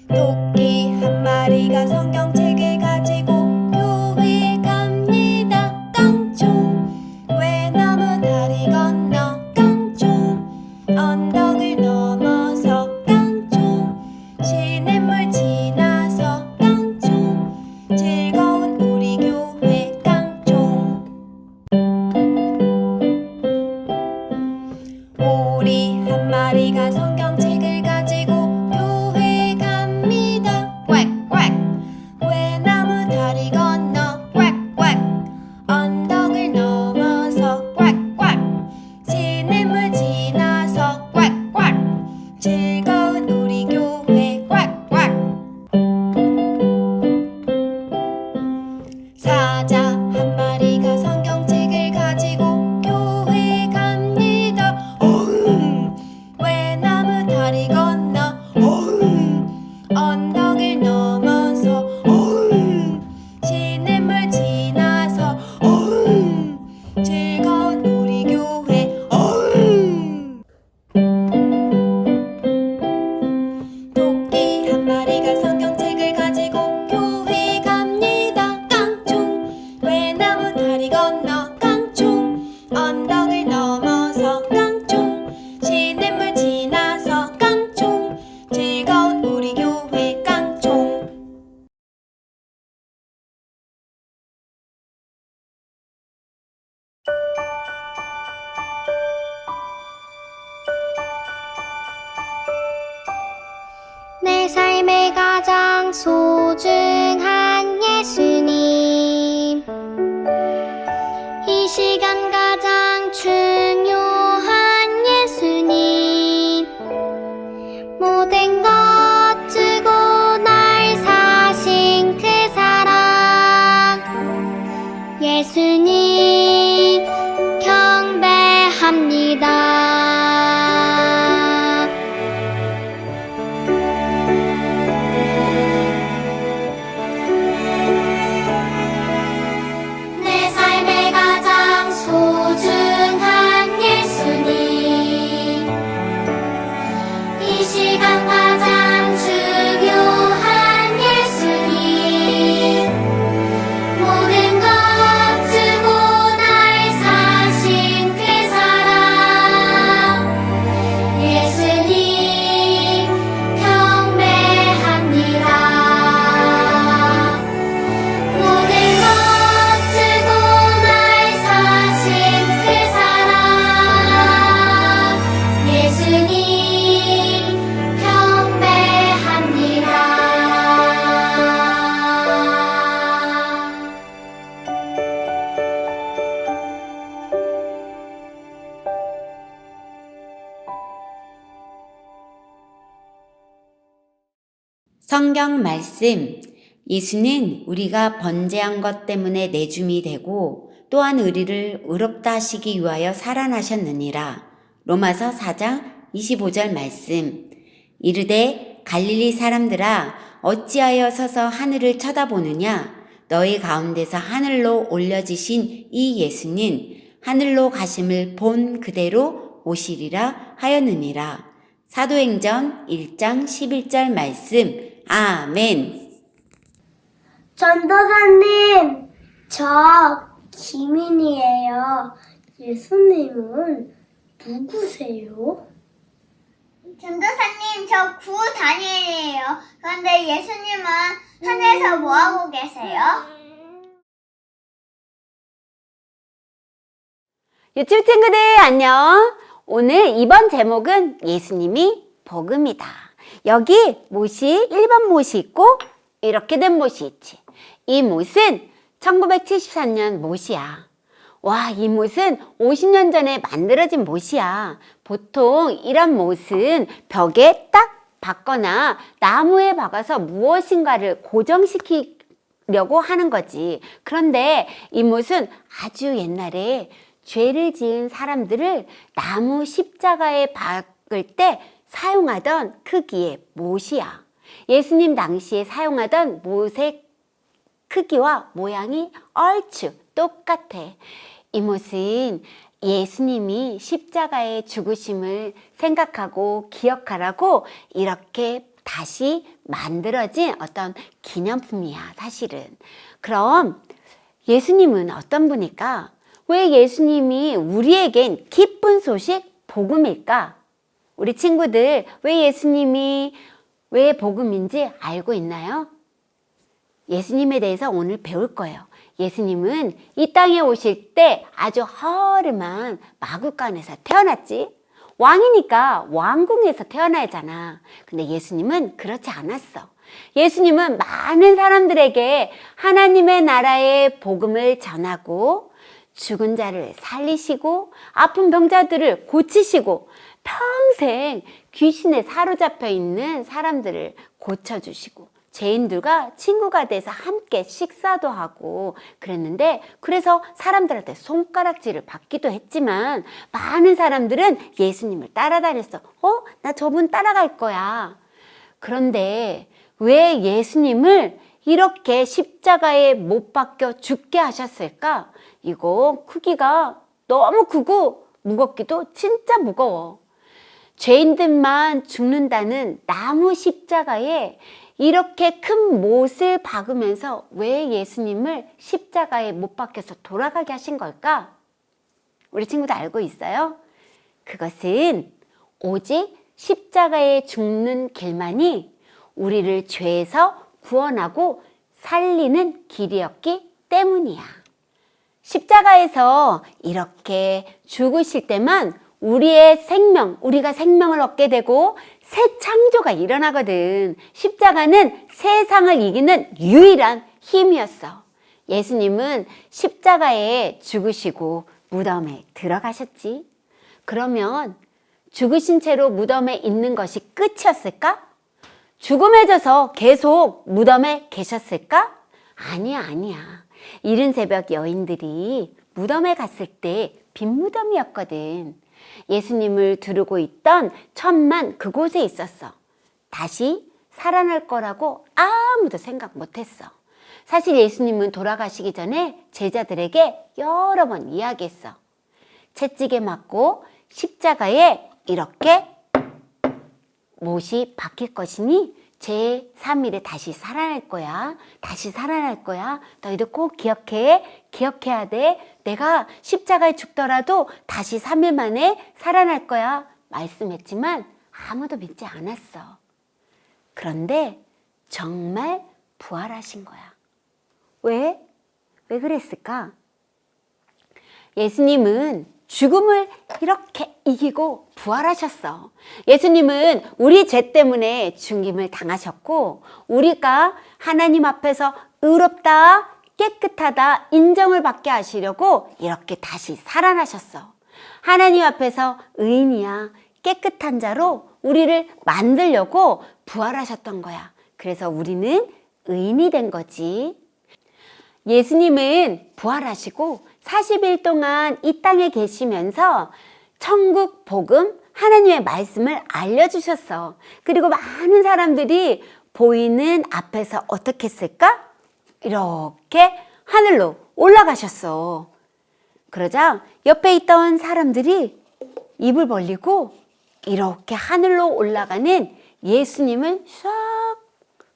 토끼 한 마리가 성경책을 가지고 교회 갑니다. 깡총. 외나무 다리 건너 깡총. 언덕을 넘어서 깡총. 시냇물 지나서 깡총. 즐거운 우리 교회 깡총. 오리 한 마리가 성경책을 가지고 교회 갑니다. 꽥꽥. 외나무 다리 건너 꽥꽥. 언덕을 넘어서 꽥꽥. 시냇물 지나서 꽥꽥. 즐거운 우리 교회 꽥꽥. 사자 한 마리가 성경책을 가지고 교회 갑니다. 외나무 다리 건너 언덕을 넘어서 시냇물 지나서 즐거운 우리 교회 토끼 한 마리가 성경책을 가지고 교회 갑니다. 깡총. 외나무 다리 건너 깡총. 언덕을 넘어서 깡총. 시냇물 지나서 깡총. 즐거운 우리 교회 깡총. 내 삶의 가장 소중한 예수님, 이 시간 가장 중요한 예수님, 모든 것 주고 날 사신 그 사랑, 예수님 경배합니다. 내 삶의 가장 소중한 예수님, 이 시간 가장 중요한 예수님, 모든 것 주고 날 사신 그 사랑, 예수님 경배합니다. 모든 것 주고 날 사신 그 사랑, 예수님 경배합니다. 성경 말씀, 예수는 우리가 번제한 것 때문에 내줌이 되고 또한 우리를 의롭다 하시기 위하여 살아나셨느니라. 로마서 4장 25절 말씀. 이르되 갈릴리 사람들아 어찌하여 서서 하늘을 쳐다보느냐? 너희 가운데서 하늘로 올려지신 이 예수는 하늘로 가심을 본 그대로 오시리라 하였느니라. 사도행전 1장 11절 말씀. 아멘. 전도사님, 저 김인이에요. 예수님은 누구세요? 전도사님, 저 구다니엘이에요. 그런데 예수님은 하늘에서 뭐하고 계세요? 유튜브 친구들 안녕. 오늘 이번 제목은 예수님이 복음이다. 여기 못이 1번 못이 있고 이렇게 된 못이 있지. 이 못은 1973년 못이야. 와, 이 못은 50년 전에 만들어진 못이야. 보통 이런 못은 벽에 딱 박거나 나무에 박아서 무엇인가를 고정시키려고 하는 거지. 그런데 이 못은 아주 옛날에 죄를 지은 사람들을 나무 십자가에 박을 때 사용하던 크기의 못이야. 예수님 당시에 사용하던 못의 크기와 모양이 얼추 똑같아. 이 못은 예수님이 십자가의 죽으심을 생각하고 기억하라고 이렇게 다시 만들어진 어떤 기념품이야, 사실은. 그럼 예수님은 어떤 분일까? 왜 예수님이 우리에겐 기쁜 소식, 복음일까? 우리 친구들, 왜 예수님이 왜 복음인지 알고 있나요? 예수님에 대해서 오늘 배울 거예요. 예수님은 이 땅에 오실 때 아주 허름한 마구간에서 태어났지. 왕이니까 왕궁에서 태어나잖아. 근데 예수님은 그렇지 않았어. 예수님은 많은 사람들에게 하나님의 나라의 복음을 전하고 죽은 자를 살리시고 아픈 병자들을 고치시고 평생 귀신에 사로잡혀 있는 사람들을 고쳐주시고 죄인들과 친구가 돼서 함께 식사도 하고 그랬는데, 그래서 사람들한테 손가락질을 받기도 했지만 많은 사람들은 예수님을 따라다녔어. 나 저분 따라갈 거야. 그런데 왜 예수님을 이렇게 십자가에 못 박혀 죽게 하셨을까? 이거 크기가 너무 크고 무겁기도 진짜 무거워. 죄인들만 죽는다는 나무 십자가에 이렇게 큰 못을 박으면서 왜 예수님을 십자가에 못 박혀서 돌아가게 하신 걸까? 우리 친구도 알고 있어요? 그것은 오직 십자가에 죽는 길만이 우리를 죄에서 구원하고 살리는 길이었기 때문이야. 십자가에서 이렇게 죽으실 때만 우리가 생명을 얻게 되고 새 창조가 일어나거든. 십자가는 세상을 이기는 유일한 힘이었어. 예수님은 십자가에 죽으시고 무덤에 들어가셨지. 그러면 죽으신 채로 무덤에 있는 것이 끝이었을까? 죽음에 져서 계속 무덤에 계셨을까? 아니야. 이른 새벽 여인들이 무덤에 갔을 때 빈 무덤이었거든. 예수님을 두르고 있던 천만 그곳에 있었어. 다시 살아날 거라고 아무도 생각 못했어. 사실 예수님은 돌아가시기 전에 제자들에게 여러 번 이야기했어. 채찍에 맞고 십자가에 이렇게 못이 박힐 것이니 제3일에 다시 살아날 거야. 다시 살아날 거야. 너희들 꼭 기억해야 돼. 내가 십자가에 죽더라도 다시 3일 만에 살아날 거야. 말씀했지만 아무도 믿지 않았어. 그런데 정말 부활하신 거야. 왜? 왜 그랬을까? 예수님은 죽음을 이렇게 이기고 부활하셨어. 예수님은 우리 죄 때문에 죽임을 당하셨고 우리가 하나님 앞에서 의롭다, 깨끗하다 인정을 받게 하시려고 이렇게 다시 살아나셨어. 하나님 앞에서 의인이야, 깨끗한 자로 우리를 만들려고 부활하셨던 거야. 그래서 우리는 의인이 된 거지. 예수님은 부활하시고 40일 동안 이 땅에 계시면서 천국 복음, 하나님의 말씀을 알려주셨어. 그리고 많은 사람들이 보이는 앞에서 어떻게 했을까? 이렇게 하늘로 올라가셨어. 그러자 옆에 있던 사람들이 입을 벌리고 이렇게 하늘로 올라가는 예수님을 싹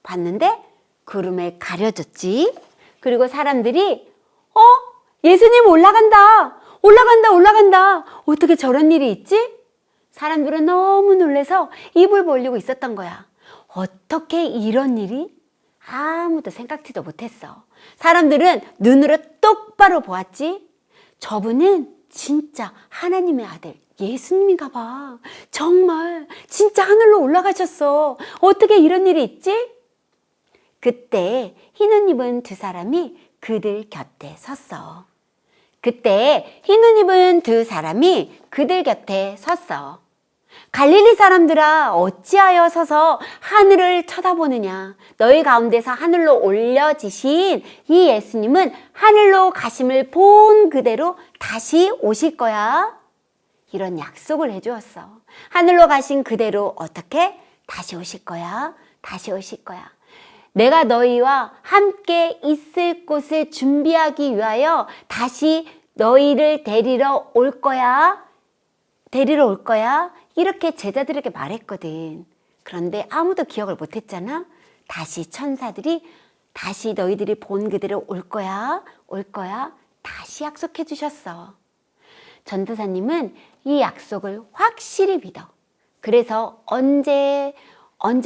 봤는데 구름에 가려졌지. 그리고 사람들이 예수님 올라간다. 어떻게 저런 일이 있지? 사람들은 너무 놀라서 입을 벌리고 있었던 거야. 어떻게 이런 일이? 아무도 생각지도 못했어. 사람들은 눈으로 똑바로 보았지. 저분은 진짜 하나님의 아들 예수님인가 봐. 정말 진짜 하늘로 올라가셨어. 어떻게 이런 일이 있지? 그때 흰 옷 입은 두 사람이 그들 곁에 섰어. 갈릴리 사람들아, 어찌하여 서서 하늘을 쳐다보느냐. 너희 가운데서 하늘로 올려지신 이 예수님은 하늘로 가심을 본 그대로 다시 오실 거야. 이런 약속을 해주었어. 하늘로 가신 그대로 어떻게? 다시 오실 거야. 내가 너희와 함께 있을 곳을 준비하기 위하여 다시 너희를 데리러 올 거야. 데리러 올 거야. 이렇게 제자들에게 말했거든. 그런데 아무도 기억을 못했잖아. 다시 천사들이 다시 너희들이 본 그대로 올 거야. 올 거야. 다시 약속해 주셨어. 전도사님은 이 약속을 확실히 믿어. 그래서 언제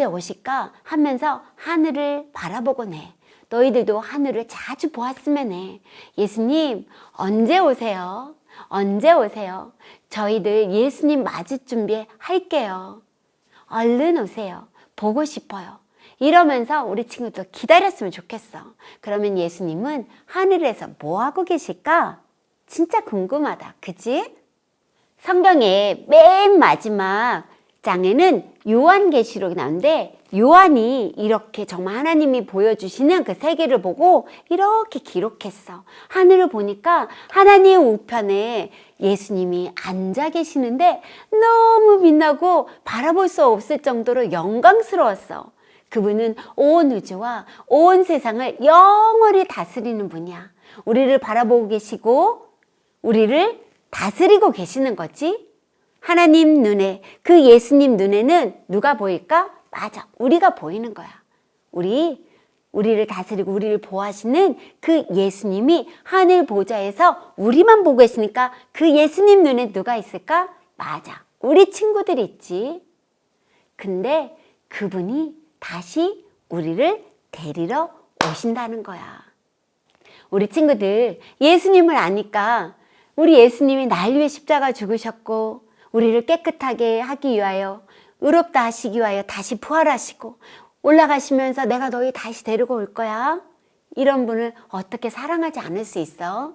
오실까 하면서 하늘을 바라보곤 해. 너희들도 하늘을 자주 보았으면 해. 예수님, 언제 오세요? 언제 오세요? 저희들 예수님 맞을 준비 할게요. 얼른 오세요. 보고 싶어요. 이러면서 우리 친구도 기다렸으면 좋겠어. 그러면 예수님은 하늘에서 뭐 하고 계실까? 진짜 궁금하다. 그치? 성경의 맨 마지막 장에는 요한계시록이 나오는데 요한이 이렇게 정말 하나님이 보여주시는 그 세계를 보고 이렇게 기록했어. 하늘을 보니까 하나님 우편에 예수님이 앉아 계시는데 너무 빛나고 바라볼 수 없을 정도로 영광스러웠어. 그분은 온 우주와 온 세상을 영원히 다스리는 분이야. 우리를 바라보고 계시고 우리를 다스리고 계시는 거지. 하나님 눈에, 그 예수님 눈에는 누가 보일까? 맞아, 우리가 보이는 거야. 우리를 다스리고 우리를 보호하시는 그 예수님이 하늘 보좌에서 우리만 보고 계시니까 그 예수님 눈에 누가 있을까? 맞아, 우리 친구들이 있지. 근데 그분이 다시 우리를 데리러 오신다는 거야. 우리 친구들 예수님을 아니까 우리 예수님이 날 위해 십자가 죽으셨고 우리를 깨끗하게 하기 위하여 의롭다 하시기 위하여 다시 부활하시고 올라가시면서 내가 너희 다시 데리고 올 거야. 이런 분을 어떻게 사랑하지 않을 수 있어?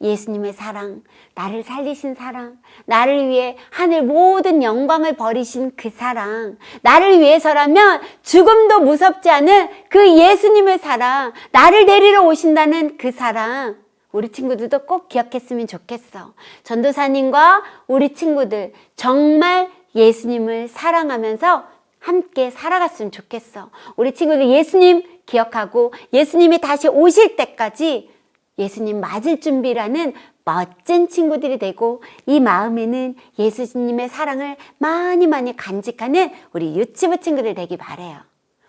예수님의 사랑, 나를 살리신 사랑, 나를 위해 하늘 모든 영광을 버리신 그 사랑, 나를 위해서라면 죽음도 무섭지 않은 그 예수님의 사랑, 나를 데리러 오신다는 그 사랑, 우리 친구들도 꼭 기억했으면 좋겠어. 전도사님과 우리 친구들 정말 예수님을 사랑하면서 함께 살아갔으면 좋겠어. 우리 친구들 예수님 기억하고 예수님이 다시 오실 때까지 예수님 맞을 준비라는 멋진 친구들이 되고 이 마음에는 예수님의 사랑을 많이 많이 간직하는 우리 유치부 친구들 되기 바라요.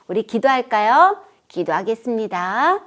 우리 기도할까요? 기도하겠습니다.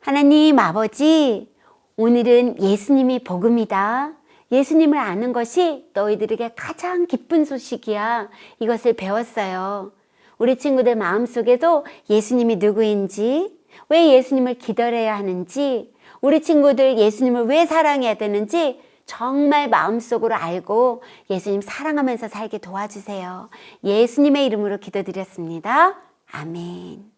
하나님 아버지, 오늘은 예수님이 복음이다. 예수님을 아는 것이 너희들에게 가장 기쁜 소식이야. 이것을 배웠어요. 우리 친구들 마음속에도 예수님이 누구인지, 왜 예수님을 기다려야 하는지, 우리 친구들 예수님을 왜 사랑해야 되는지 정말 마음속으로 알고 예수님 사랑하면서 살게 도와주세요. 예수님의 이름으로 기도드렸습니다. 아멘.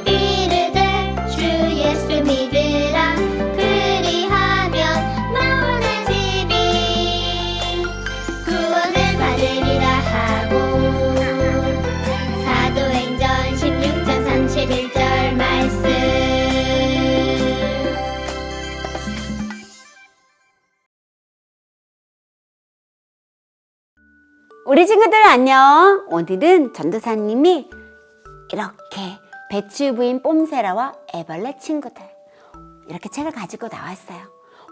이르되 주 예수 믿으라 그리하면 마오는 집이 구원을 받으리라 하고 사도행전 16장 31절 말씀. 우리 친구들 안녕. 오늘은 전도사님이 이렇게 배추 부인 뽐세라와 애벌레 친구들 이렇게 책을 가지고 나왔어요.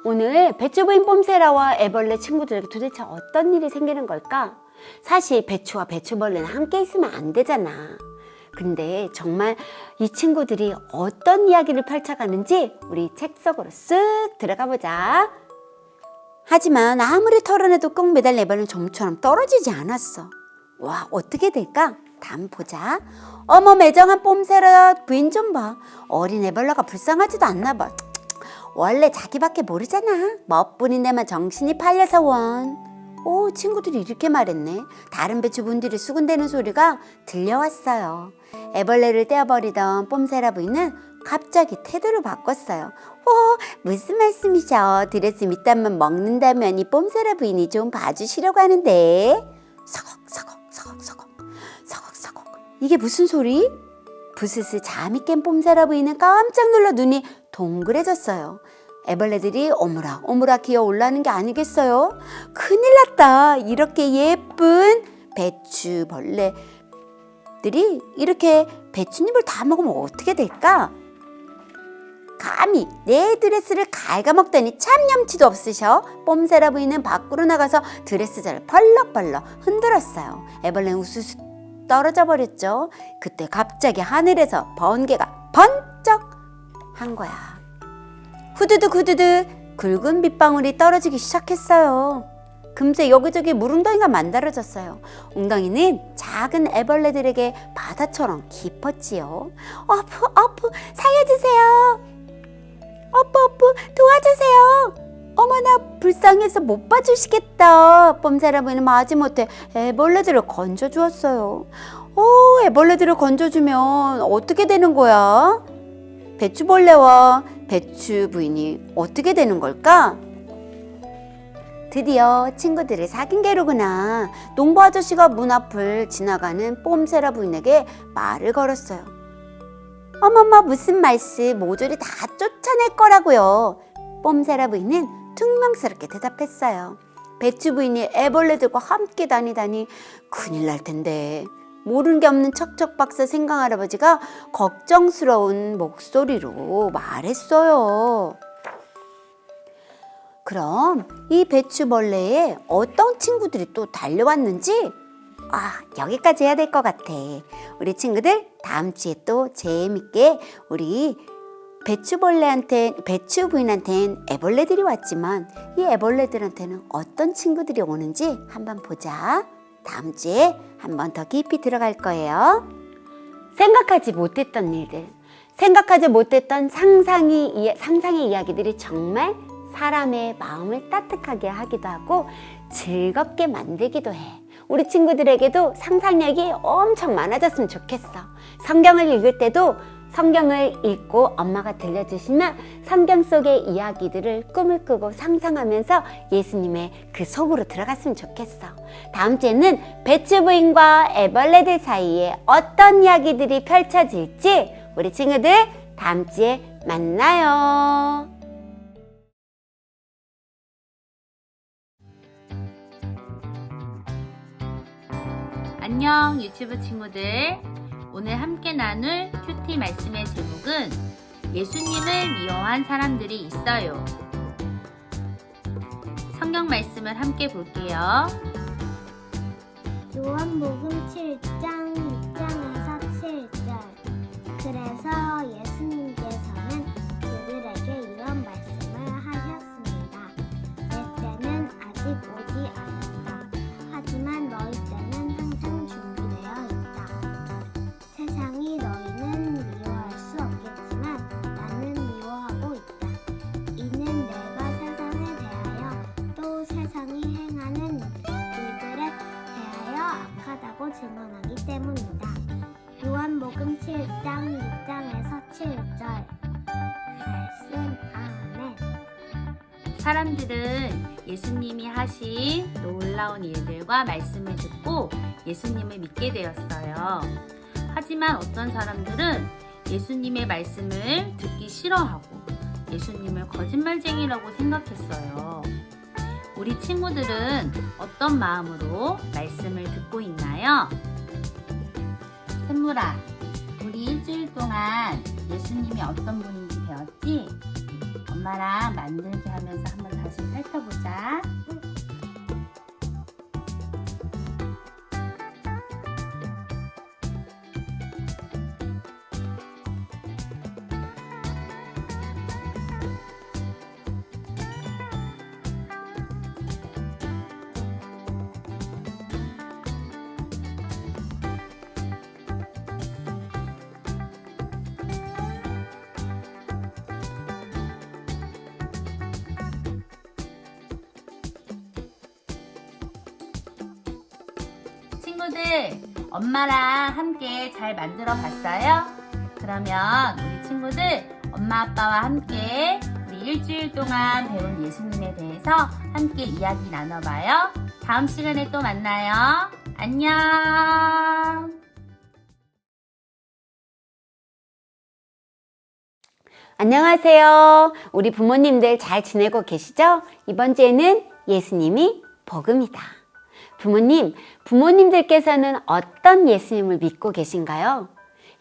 오늘 배추 부인 뽐세라와 애벌레 친구들에게 도대체 어떤 일이 생기는 걸까? 사실 배추와 배추벌레는 함께 있으면 안 되잖아. 근데 정말 이 친구들이 어떤 이야기를 펼쳐가는지 우리 책 속으로 쓱 들어가 보자. 하지만 아무리 털어내도 꼭 매달 애벌레는 좀처럼 떨어지지 않았어. 와, 어떻게 될까? 다음 보자. 어머, 매정한 뽐세라 부인 좀 봐. 어린 애벌레가 불쌍하지도 않나 봐. 원래 자기밖에 모르잖아. 멋뿐인 데만 정신이 팔려서 원. 오, 친구들이 이렇게 말했네. 다른 배추분들이 수군대는 소리가 들려왔어요. 애벌레를 떼어버리던 뽐세라 부인은 갑자기 태도를 바꿨어요. 무슨 말씀이셔? 드레스 밑단만 먹는다면 이 뽐세라 부인이 좀 봐주시려고 하는데. 서걱서걱 이게 무슨 소리? 부스스 잠이 깬 뽐세라 부인은 깜짝 놀라 눈이 동그래졌어요. 애벌레들이 오므락 기어 올라오는 게 아니겠어요? 큰일 났다. 이렇게 예쁜 배추벌레들이 이렇게 배춧잎을 다 먹으면 어떻게 될까? 감히 내 드레스를 갉아먹다니 참 염치도 없으셔. 뽐새라 부인은 밖으로 나가서 드레스 자를 펄럭펄럭 흔들었어요. 애벌레는 우수수 떨어져 버렸죠. 그때 갑자기 하늘에서 번개가 번쩍 한 거야. 후두둑 후두둑 굵은 빗방울이 떨어지기 시작했어요. 금세 여기저기 물웅덩이가 만들어졌어요. 웅덩이는 작은 애벌레들에게 바다처럼 깊었지요. 어프 살려주세요. 어프 도와주세요. 어머나 불쌍해서 못 봐주시겠다. 뽐새라 부인은 마지못해 애벌레들을 건져주었어요. 애벌레들을 건져주면 어떻게 되는 거야? 배추벌레와 배추 부인이 어떻게 되는 걸까? 드디어 친구들을 사귄 게로구나. 농부 아저씨가 문 앞을 지나가는 뽐새라 부인에게 말을 걸었어요. 어머머 무슨 말씀, 모조리 다 쫓아낼 거라고요. 뽐새라 부인은 퉁명스럽게 대답했어요. 배추 부인이 애벌레들과 함께 다니다니 큰일 날 텐데. 모르는 게 없는 척척박사 생강할아버지가 걱정스러운 목소리로 말했어요. 그럼 이 배추벌레에 어떤 친구들이 또 달려왔는지 여기까지 해야 될 것 같아. 우리 친구들 다음 주에 또 재밌게 우리 배추 부인한테는 애벌레들이 왔지만 이 애벌레들한테는 어떤 친구들이 오는지 한번 보자. 다음 주에 한번 더 깊이 들어갈 거예요. 생각하지 못했던 일들, 생각하지 못했던 상상의 이야기들이 정말 사람의 마음을 따뜻하게 하기도 하고 즐겁게 만들기도 해. 우리 친구들에게도 상상력이 엄청 많아졌으면 좋겠어. 성경을 읽을 때도 성경을 읽고 엄마가 들려주시면 성경 속의 이야기들을 꿈을 꾸고 상상하면서 예수님의 그 속으로 들어갔으면 좋겠어. 다음 주에는 배추 부인과 애벌레들 사이에 어떤 이야기들이 펼쳐질지 우리 친구들 다음 주에 만나요. 안녕 유튜브 친구들. 오늘 함께 나눌 큐티 말씀의 제목은 예수님을 미워한 사람들이 있어요. 성경 말씀을 함께 볼게요. 요한복음 7장 6장에서 7절. 그래서 예수님께서는 그들에게 이런 말씀을 하셨습니다. 내 때는 아직 오지 않았다. 하지만 너희 때는 항상 준비되어 있다. 세상이 너희는 미워할 수 없겠지만 나는 미워하고 있다. 이는 내가 세상에 대하여 또 세상이 행하는 일들에 대하여 악하다고 증언하기 때문이다. 요한복음 7장 6장에서 7절. 말씀 아멘. 사람들은 예수님이 하신 놀라운 일들과 말씀을 듣고 예수님을 믿게 되었어요. 하지만 어떤 사람들은 예수님의 말씀을 듣기 싫어하고 예수님을 거짓말쟁이라고 생각했어요. 우리 친구들은 어떤 마음으로 말씀을 듣고 있나요? 샘물아, 우리 일주일 동안 예수님이 어떤 분인지 배웠지? 엄마랑 만들기 하면서 한번 다시 살펴보자. 친구들, 엄마랑 함께 잘 만들어 봤어요? 그러면 우리 친구들 엄마 아빠와 함께 우리 일주일 동안 배운 예수님에 대해서 함께 이야기 나눠봐요. 다음 시간에 또 만나요. 안녕. 안녕하세요. 우리 부모님들 잘 지내고 계시죠? 이번 주에는 예수님이 복음이다. 부모님들께서는 어떤 예수님을 믿고 계신가요?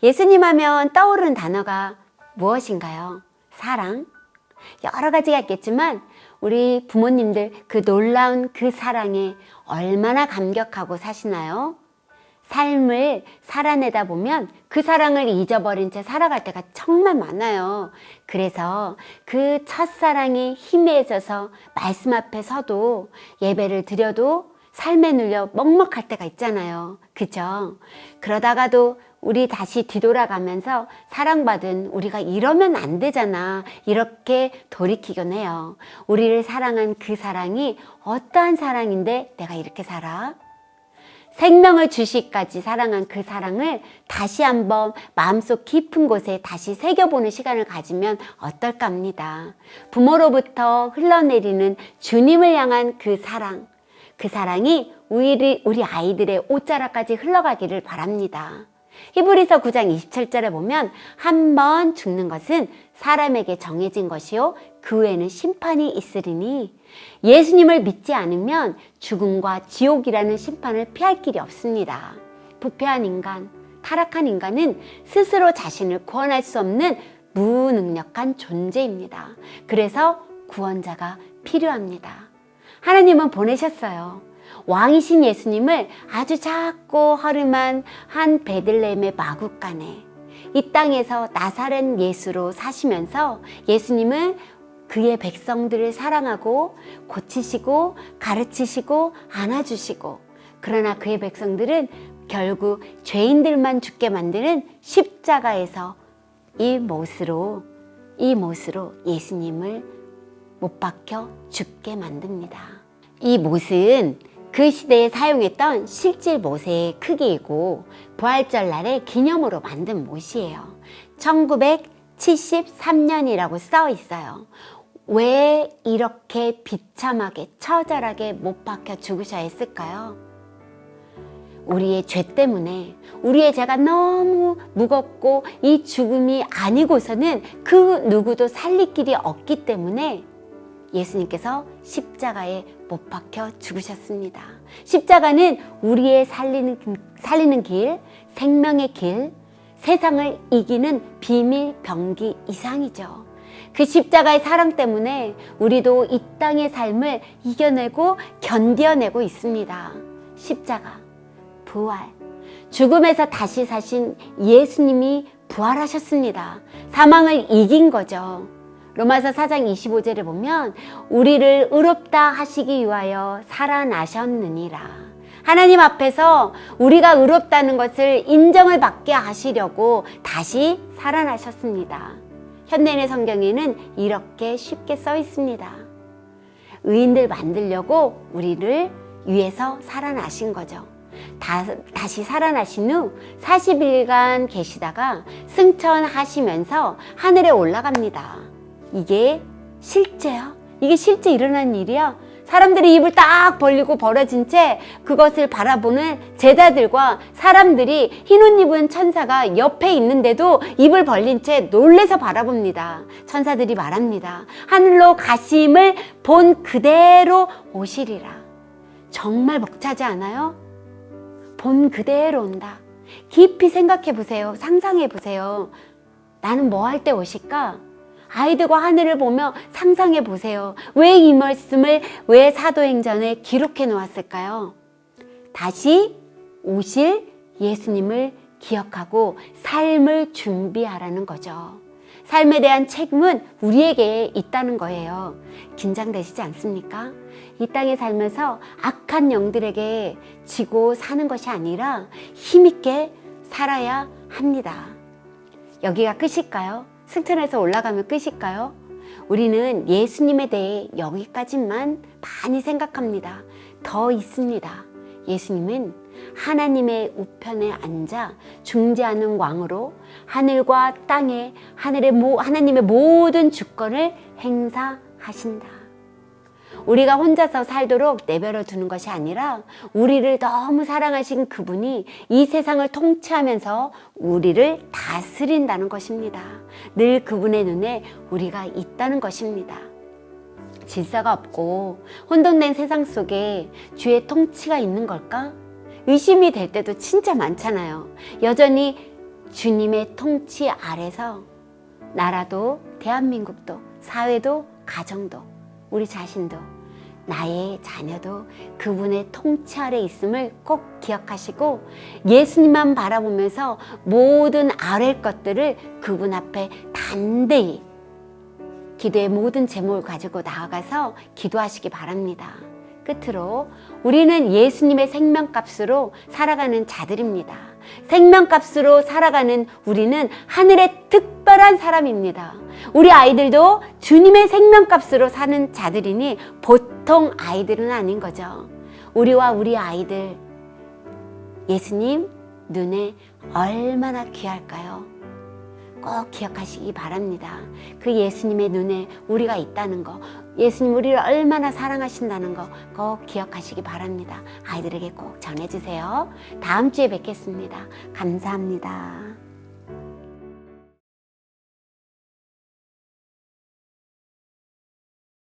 예수님 하면 떠오르는 단어가 무엇인가요? 사랑? 여러 가지가 있겠지만 우리 부모님들 그 놀라운 그 사랑에 얼마나 감격하고 사시나요? 삶을 살아내다 보면 그 사랑을 잊어버린 채 살아갈 때가 정말 많아요. 그래서 그 첫사랑이 희미해져서 말씀 앞에 서도 예배를 드려도 삶에 눌려 먹먹할 때가 있잖아요. 그죠? 그러다가도 우리 다시 뒤돌아가면서 사랑받은 우리가 이러면 안 되잖아. 이렇게 돌이키곤 해요. 우리를 사랑한 그 사랑이 어떠한 사랑인데 내가 이렇게 살아? 생명을 주시기까지 사랑한 그 사랑을 다시 한번 마음속 깊은 곳에 다시 새겨보는 시간을 가지면 어떨까 합니다. 부모로부터 흘러내리는 주님을 향한 그 사랑이 우리 아이들의 옷자락까지 흘러가기를 바랍니다. 히브리서 9장 27절에 보면 한 번 죽는 것은 사람에게 정해진 것이요 그 후에는 심판이 있으리니 예수님을 믿지 않으면 죽음과 지옥이라는 심판을 피할 길이 없습니다. 부패한 인간, 타락한 인간은 스스로 자신을 구원할 수 없는 무능력한 존재입니다. 그래서 구원자가 필요합니다. 하나님은 보내셨어요. 왕이신 예수님을 아주 작고 허름한 한 베들레헴의 마구간에 이 땅에서 나사렛 예수로 사시면서 예수님은 그의 백성들을 사랑하고 고치시고 가르치시고 안아주시고 그러나 그의 백성들은 결국 죄인들만 죽게 만드는 십자가에서 이 못으로 예수님을 못 박혀 죽게 만듭니다. 이 못은 그 시대에 사용했던 실질 못의 크기이고 부활절 날의 기념으로 만든 못이에요. 1973년이라고 써 있어요. 왜 이렇게 비참하게 처절하게 못 박혀 죽으셔야 했을까요? 우리의 죄 때문에 우리의 죄가 너무 무겁고 이 죽음이 아니고서는 그 누구도 살릴 길이 없기 때문에 예수님께서 십자가에 못 박혀 죽으셨습니다. 십자가는 우리의 살리는 길, 생명의 길, 세상을 이기는 비밀 병기 이상이죠. 그 십자가의 사랑 때문에 우리도 이 땅의 삶을 이겨내고 견뎌내고 있습니다. 십자가, 부활, 죽음에서 다시 사신 예수님이 부활하셨습니다. 사망을 이긴 거죠. 로마서 4장 25절에 보면 우리를 의롭다 하시기 위하여 살아나셨느니라. 하나님 앞에서 우리가 의롭다는 것을 인정을 받게 하시려고 다시 살아나셨습니다. 현대인의 성경에는 이렇게 쉽게 써 있습니다. 의인들 만들려고 우리를 위해서 살아나신 거죠. 다시 살아나신 후 40일간 계시다가 승천하시면서 하늘에 올라갑니다. 이게 실제요? 이게 실제 일어난 일이야? 사람들이 입을 딱 벌리고 벌어진 채 그것을 바라보는 제자들과 사람들이 흰 옷 입은 천사가 옆에 있는데도 입을 벌린 채 놀래서 바라봅니다. 천사들이 말합니다. 하늘로 가심을 본 그대로 오시리라. 정말 벅차지 않아요? 본 그대로 온다. 깊이 생각해 보세요. 상상해 보세요. 나는 뭐 할 때 오실까? 아이들과 하늘을 보며 상상해 보세요. 왜 이 말씀을 왜 사도행전에 기록해 놓았을까요? 다시 오실 예수님을 기억하고 삶을 준비하라는 거죠. 삶에 대한 책임은 우리에게 있다는 거예요. 긴장되시지 않습니까? 이 땅에 살면서 악한 영들에게 지고 사는 것이 아니라 힘있게 살아야 합니다. 여기가 끝일까요? 승천해서 올라가면 끝일까요? 우리는 예수님에 대해 여기까지만 많이 생각합니다. 더 있습니다. 예수님은 하나님의 우편에 앉아 중재하는 왕으로 하늘과 땅에 하나님의 모든 주권을 행사하신다. 우리가 혼자서 살도록 내버려 두는 것이 아니라 우리를 너무 사랑하신 그분이 이 세상을 통치하면서 우리를 다스린다는 것입니다. 늘 그분의 눈에 우리가 있다는 것입니다. 질서가 없고 혼돈된 세상 속에 주의 통치가 있는 걸까? 의심이 될 때도 진짜 많잖아요. 여전히 주님의 통치 아래서 나라도, 대한민국도, 사회도, 가정도, 우리 자신도, 나의 자녀도 그분의 통치 아래 있음을 꼭 기억하시고 예수님만 바라보면서 모든 아래 것들을 그분 앞에 단대히 기도의 모든 제목을 가지고 나아가서 기도하시기 바랍니다. 끝으로 우리는 예수님의 생명값으로 살아가는 자들입니다. 생명값으로 살아가는 우리는 하늘의 특별한 사람입니다. 우리 아이들도 주님의 생명값으로 사는 자들이니 보통 아이들은 아닌 거죠. 우리와 우리 아이들 예수님 눈에 얼마나 귀할까요? 꼭 기억하시기 바랍니다. 그 예수님의 눈에 우리가 있다는 거, 예수님 우리를 얼마나 사랑하신다는 거 꼭 기억하시기 바랍니다. 아이들에게 꼭 전해주세요. 다음 주에 뵙겠습니다. 감사합니다.